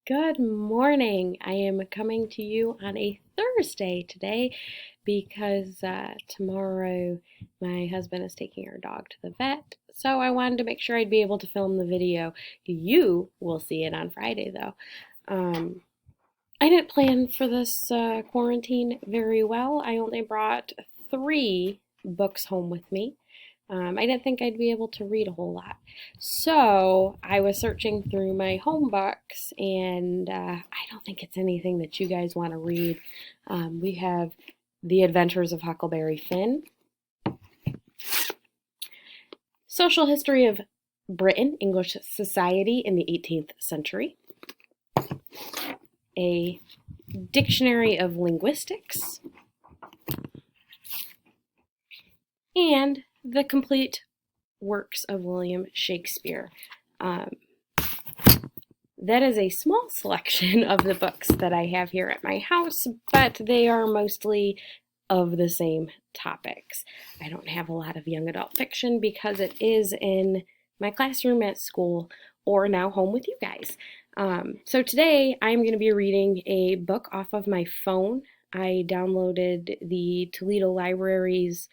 Good morning. I am coming to you on a Thursday today because tomorrow my husband is taking our dog to the vet. So I wanted to make sure I'd be able to film the video. You will see it on Friday though. Um, I didn't plan for this quarantine very well. I only brought 3 books home with me. I didn't think I'd be able to read a whole lot. So I was searching through my home books, and I don't think it's anything that you guys want to read. We have The Adventures of Huckleberry Finn, Social History of Britain, English Society in the 18th Century, a Dictionary of Linguistics, and The Complete Works of William Shakespeare. Um, That is a small selection of the books that I have here at my house, but they are mostly of the same topics. I don't have a lot of young adult fiction because it is in my classroom at school or now home with you guys. So today I'm going to be reading a book off of my phone. I downloaded the Toledo Library's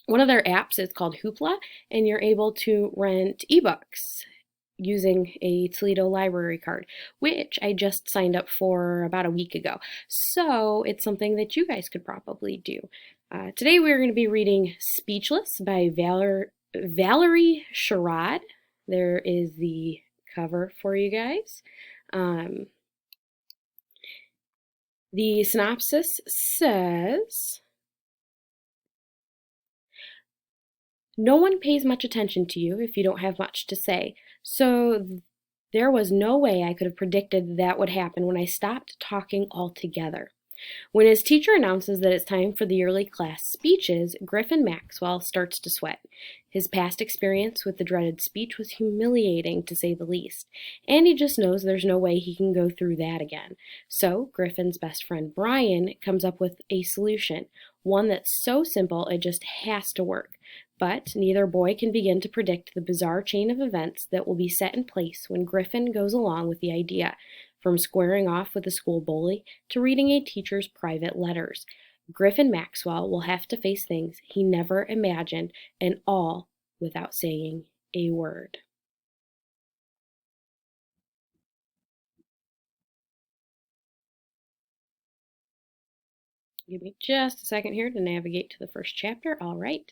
one of their apps. It's called Hoopla, and you're able to rent ebooks using a Toledo library card, which I just signed up for about a week ago. So it's something that you guys could probably do. Today we're going to be reading Speechless by Valerie Sherrod. There is the cover for you guys. The synopsis says, "No one pays much attention to you if you don't have much to say. So there was no way I could have predicted that would happen when I stopped talking altogether." When his teacher announces that it's time for the yearly class speeches, Griffin Maxwell starts to sweat. His past experience with the dreaded speech was humiliating, to say the least, and he just knows there's no way he can go through that again. So Griffin's best friend Brian comes up with a solution, one that's so simple it just has to work. But neither boy can begin to predict the bizarre chain of events that will be set in place when Griffin goes along with the idea, from squaring off with the school bully to reading a teacher's private letters. Griffin Maxwell will have to face things he never imagined, and all without saying a word. Give me just a second here to navigate to the first chapter. All right.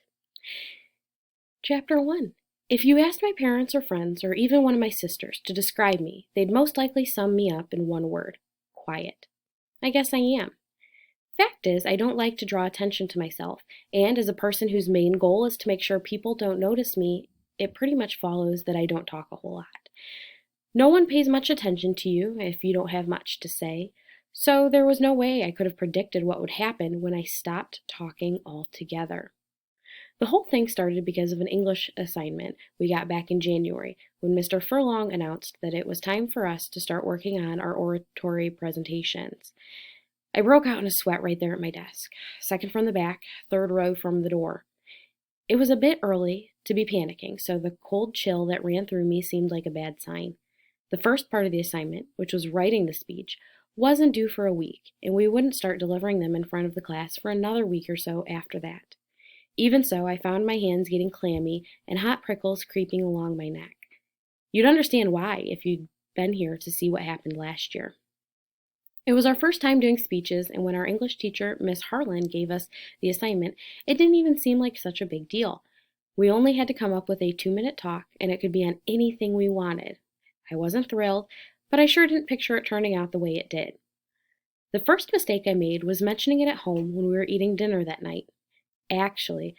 Chapter 1. If you asked my parents or friends, or even one of my sisters, to describe me, they'd most likely sum me up in one word: quiet. I guess I am. Fact is, I don't like to draw attention to myself, and as a person whose main goal is to make sure people don't notice me, it pretty much follows that I don't talk a whole lot. No one pays much attention to you if you don't have much to say, so there was no way I could have predicted what would happen when I stopped talking altogether. The whole thing started because of an English assignment we got back in January when Mr. Furlong announced that it was time for us to start working on our oratory presentations. I broke out in a sweat right there at my desk, second from the back, third row from the door. It was a bit early to be panicking, so the cold chill that ran through me seemed like a bad sign. The first part of the assignment, which was writing the speech, wasn't due for a week, and we wouldn't start delivering them in front of the class for another week or so after that. Even so, I found my hands getting clammy and hot prickles creeping along my neck. You'd understand why if you'd been here to see what happened last year. It was our first time doing speeches, and when our English teacher, Miss Harlan, gave us the assignment, it didn't even seem like such a big deal. We only had to come up with a 2-minute talk, and it could be on anything we wanted. I wasn't thrilled, but I sure didn't picture it turning out the way it did. The first mistake I made was mentioning it at home when we were eating dinner that night. Actually,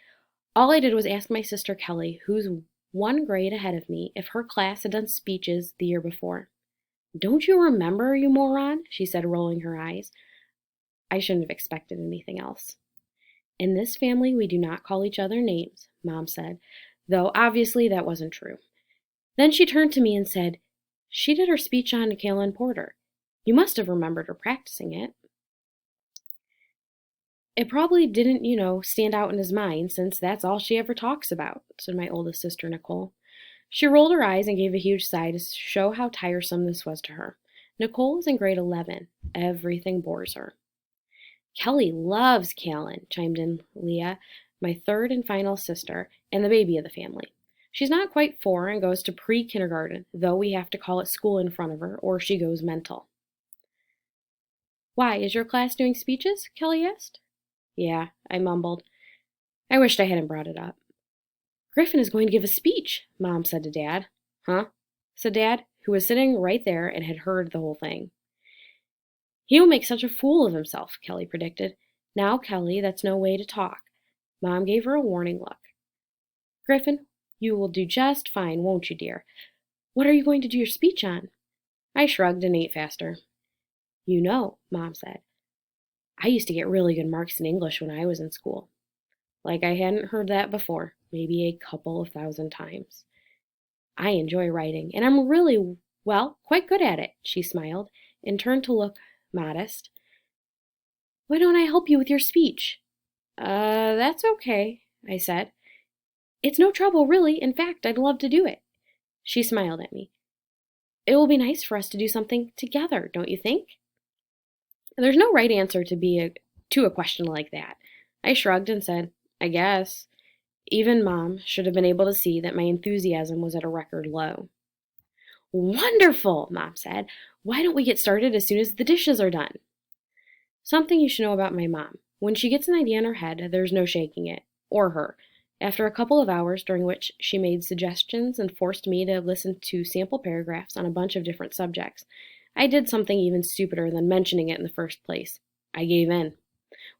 all I did was ask my sister Kelly, who's 1 grade ahead of me, if her class had done speeches the year before. "Don't you remember, you moron?" she said, rolling her eyes. I shouldn't have expected anything else. "In this family, we do not call each other names," Mom said, though obviously that wasn't true. Then she turned to me and said, "She did her speech on Callan Porter. You must have remembered her practicing it." "It probably didn't, stand out in his mind, since that's all she ever talks about," said my oldest sister, Nicole. She rolled her eyes and gave a huge sigh to show how tiresome this was to her. Nicole is in grade 11. Everything bores her. Kelly loves Callan, chimed in Leah, my third and final sister, and the baby of the family. She's not quite 4 and goes to pre-kindergarten, though we have to call it school in front of her, or she goes mental. Why, is your class doing speeches? Kelly asked. Yeah, I mumbled. I wished I hadn't brought it up. Griffin is going to give a speech, Mom said to Dad. Huh? Said Dad, who was sitting right there and had heard the whole thing. He will make such a fool of himself, Kelly predicted. Now, Kelly, that's no way to talk. Mom gave her a warning look. Griffin, you will do just fine, won't you, dear? What are you going to do your speech on? I shrugged and ate faster. You know, Mom said, I used to get really good marks in English when I was in school. Like I hadn't heard that before, maybe a couple of thousand times. I enjoy writing, and I'm really, quite good at it, she smiled, and turned to look modest. Why don't I help you with your speech? That's okay, I said. It's no trouble, really. In fact, I'd love to do it. She smiled at me. It will be nice for us to do something together, don't you think? There's no right answer to a question like that. I shrugged and said, I guess. Even Mom should have been able to see that my enthusiasm was at a record low. Wonderful, Mom said. Why don't we get started as soon as the dishes are done? Something you should know about my mom. When she gets an idea in her head, there's no shaking it, or her. After a couple of hours during which she made suggestions and forced me to listen to sample paragraphs on a bunch of different subjects, I did something even stupider than mentioning it in the first place. I gave in.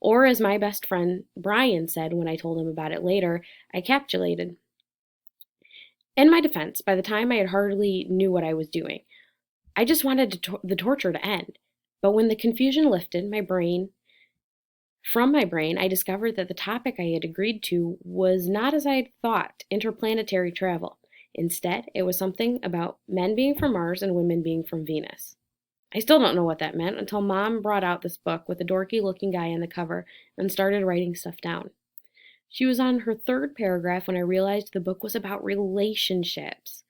Or, as my best friend Brian said when I told him about it later, I capitulated. In my defense, by the time I had hardly knew what I was doing, I just wanted the torture to end. But when the confusion lifted, from my brain, I discovered that the topic I had agreed to was not as I had thought, interplanetary travel. Instead, it was something about men being from Mars and women being from Venus. I still don't know what that meant until Mom brought out this book with a dorky-looking guy on the cover and started writing stuff down. She was on her 3rd paragraph when I realized the book was about relationships.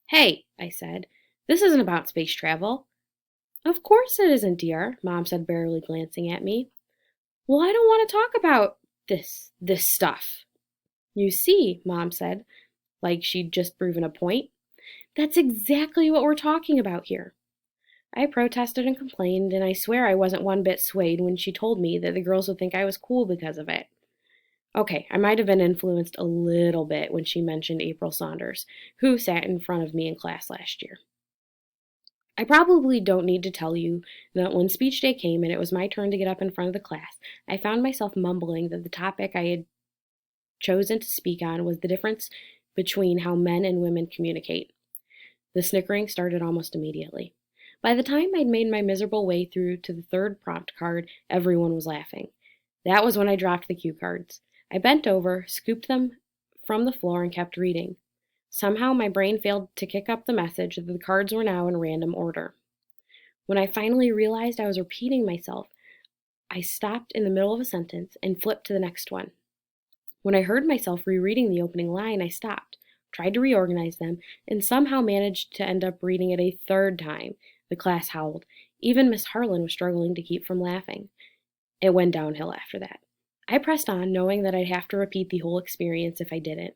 Hey, I said, this isn't about space travel. Of course it isn't, dear, Mom said, barely glancing at me. Well, I don't want to talk about this stuff. You see, Mom said, like she'd just proven a point, that's exactly what we're talking about here. I protested and complained, and I swear I wasn't one bit swayed when she told me that the girls would think I was cool because of it. Okay, I might have been influenced a little bit when she mentioned April Saunders, who sat in front of me in class last year. I probably don't need to tell you that when speech day came and it was my turn to get up in front of the class, I found myself mumbling that the topic I had chosen to speak on was the difference between how men and women communicate. The snickering started almost immediately. By the time I'd made my miserable way through to the 3rd prompt card, everyone was laughing. That was when I dropped the cue cards. I bent over, scooped them from the floor, and kept reading. Somehow my brain failed to kick up the message that the cards were now in random order. When I finally realized I was repeating myself, I stopped in the middle of a sentence and flipped to the next one. When I heard myself rereading the opening line, I stopped, tried to reorganize them, and somehow managed to end up reading it a 3rd time. The class howled. Even Miss Harlan was struggling to keep from laughing. It went downhill after that. I pressed on, knowing that I'd have to repeat the whole experience if I didn't.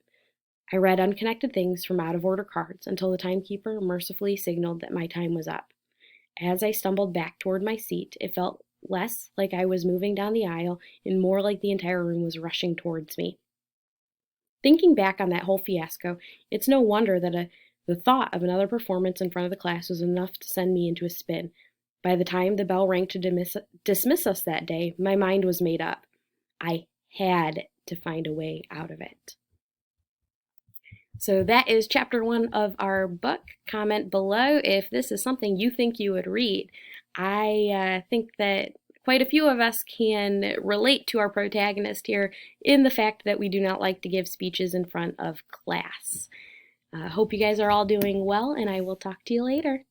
I read unconnected things from out-of-order cards until the timekeeper mercifully signaled that my time was up. As I stumbled back toward my seat, it felt less like I was moving down the aisle and more like the entire room was rushing towards me. Thinking back on that whole fiasco, it's no wonder that the thought of another performance in front of the class was enough to send me into a spin. By the time the bell rang to dismiss us that day, my mind was made up. I had to find a way out of it. So that is chapter 1 of our book. Comment below if this is something you think you would read. I think that quite a few of us can relate to our protagonist here in the fact that we do not like to give speeches in front of class. Hope you guys are all doing well, and I will talk to you later.